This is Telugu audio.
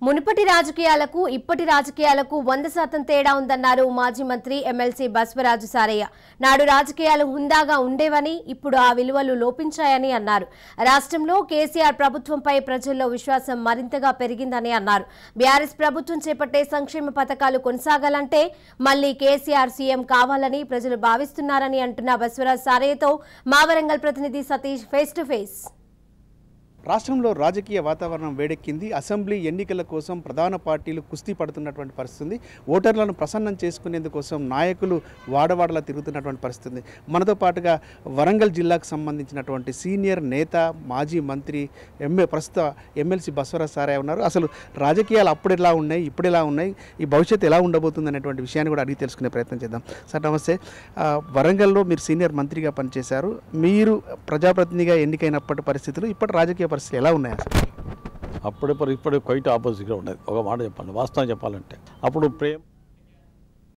మునుపటి రాజకీయాలకు ఇప్పటి రాజకీయాలకు 100% తేడా ఉందన్నారు మాజీ మంత్రి ఎమ్మెల్సీ బస్వరాజు సారయ్య. నాడు రాజకీయాలు హుందాగా ఉండేవని, ఇప్పుడు ఆ విలువలు లోపించాయని అన్నారు. రాష్ట్రంలో కేసీఆర్ ప్రభుత్వంపై ప్రజల్లో విశ్వాసం మరింతగా పెరిగిందని అన్నారు. బీఆర్ఎస్ ప్రభుత్వం చేపట్టే సంక్షేమ పథకాలు కొనసాగాలంటే మళ్లీ కేసీఆర్ సీఎం కావాలని ప్రజలు భావిస్తున్నారని అంటున్న బస్వరాజు సారయ్యతో మా వరంగల్ ప్రతినిధి సతీష్ ఫేస్ టు ఫేస్. రాష్ట్రంలో రాజకీయ వాతావరణం వేడెక్కింది. అసెంబ్లీ ఎన్నికల కోసం ప్రధాన పార్టీలు కుస్తీ పడుతున్నటువంటి పరిస్థితి. ఓటర్లను ప్రసన్నం చేసుకునేందుకోసం నాయకులు వాడవాడలా తిరుగుతున్నటువంటి పరిస్థితి. మనతో పాటుగా వరంగల్ జిల్లాకు సంబంధించినటువంటి సీనియర్ నేత, మాజీ మంత్రి, ప్రస్తుత ఎమ్మెల్సీ బస్వరాజు సారయ్య ఉన్నారు. అసలు రాజకీయాలు అప్పుడు ఎలా ఉన్నాయి, ఇప్పుడు ఎలా ఉన్నాయి, ఈ భవిష్యత్తు ఎలా ఉండబోతుంది అనేటువంటి విషయాన్ని కూడా అడిగి తెలుసుకునే ప్రయత్నం చేద్దాం. సార్ నమస్తే. వరంగల్లో మీరు సీనియర్ మంత్రిగా పనిచేశారు. మీరు ప్రజాప్రతినిధిగా ఎన్నికైనప్పటి పరిస్థితులు, ఇప్పటి రాజకీయ పరిస్థితులు ఎలా ఉన్నాయి? అసలు అప్పుడే ఇప్పుడు క్వైట్ ఆపోజిట్గా ఉండేది. ఒక మాట చెప్పాలి, వాస్తవం చెప్పాలంటే అప్పుడు